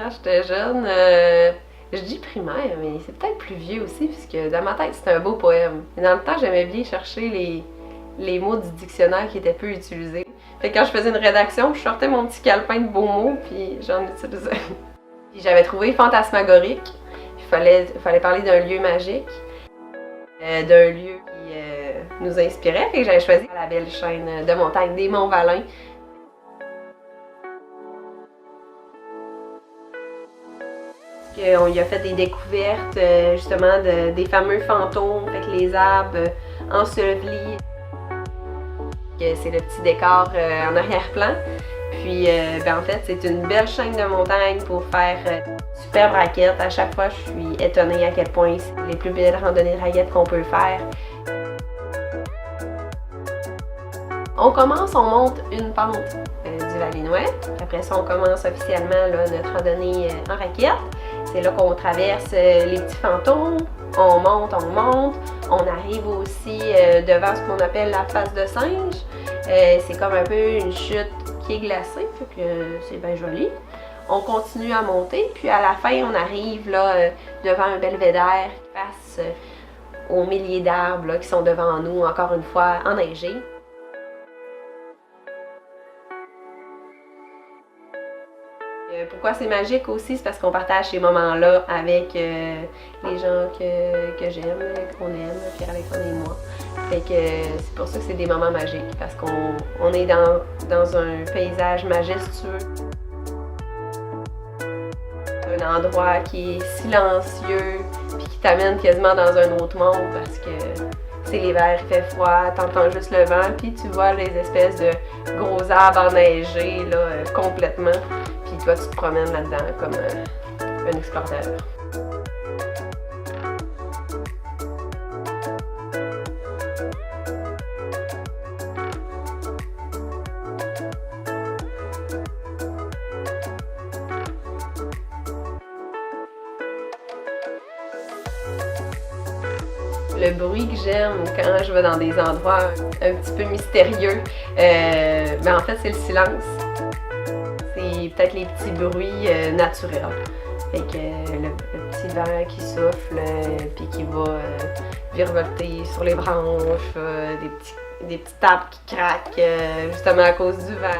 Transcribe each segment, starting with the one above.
Quand j'étais jeune, je dis primaire, mais c'est peut-être plus vieux aussi, puisque dans ma tête, c'était un beau poème. Mais dans le temps, j'aimais bien chercher les mots du dictionnaire qui étaient peu utilisés. Fait que quand je faisais une rédaction, je sortais mon petit calepin de beaux mots, puis j'en utilisais. Puis j'avais trouvé fantasmagorique. Il fallait parler d'un lieu magique, d'un lieu qui nous inspirait. Fait que j'avais choisi la belle chaîne de montagne des Monts-Valin. On y a fait des découvertes justement des fameux fantômes, fait que les arbres ensevelis. C'est le petit décor en arrière-plan. Puis en fait, c'est une belle chaîne de montagne pour faire superbe raquettes. À chaque fois, je suis étonnée à quel point c'est les plus belles randonnées de raquettes qu'on peut faire. On monte une pente du Valinois. Après ça, on commence officiellement là, notre randonnée en raquettes. C'est là qu'on traverse les petits fantômes. On monte. On arrive aussi devant ce qu'on appelle la face de singe. C'est comme un peu une chute qui est glacée, fait que c'est bien joli. On continue à monter, puis à la fin, on arrive là, devant un belvédère face aux milliers d'arbres qui sont devant nous, encore une fois enneigés. Pourquoi c'est magique aussi, c'est parce qu'on partage ces moments-là avec les gens que j'aime, qu'on aime, Pierre-Alexandre et moi. Fait que c'est pour ça que c'est des moments magiques, parce qu'on est dans un paysage majestueux. Un endroit qui est silencieux, puis qui t'amène quasiment dans un autre monde, parce que c'est l'hiver, il fait froid, t'entends juste le vent, puis tu vois les espèces de gros arbres enneigés là, complètement. Puis toi, tu te promènes là-dedans comme un explorateur. Le bruit que j'aime quand je vais dans des endroits un petit peu mystérieux, ben en fait, c'est le silence. C'est peut-être les petits bruits naturels. Fait que le petit vent qui souffle, puis qui va virevolter sur les branches, des petits arbres qui craquent justement à cause du vent.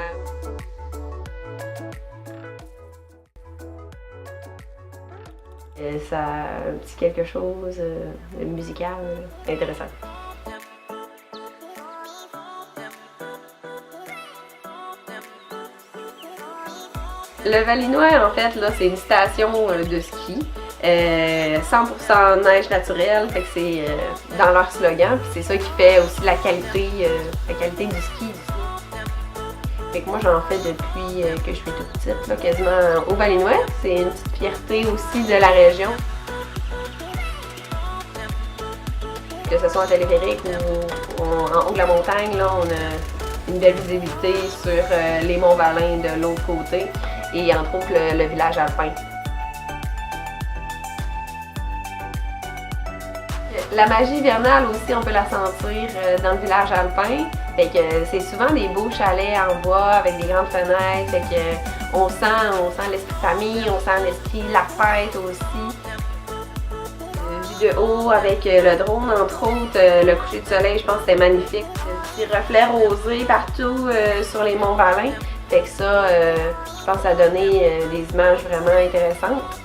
Ça a un petit quelque chose de musical intéressant. Le Valinois, en fait, là, c'est une station de ski. 100% neige naturelle, fait que c'est dans leur slogan, puis c'est ça qui fait aussi la qualité du ski. Fait que moi, j'en fais depuis que je suis toute petite, là, quasiment au Valinois. C'est une petite fierté aussi de la région. Que ce soit en téléphérique ou en haut de la montagne, là, on a une belle visibilité sur les Monts-Valin de l'autre côté et entre autres le village alpin. La magie hivernale aussi, on peut la sentir dans le village alpin. Fait que c'est souvent des beaux chalets en bois avec des grandes fenêtres. Fait que on sent l'esprit de famille, on sent l'esprit de la fête aussi. Vu de haut avec le drone, entre autres, le coucher de soleil, je pense que c'était magnifique. Des petits reflets rosés partout sur les Monts-Valin. Fait que ça, je pense que ça a donné des images vraiment intéressantes.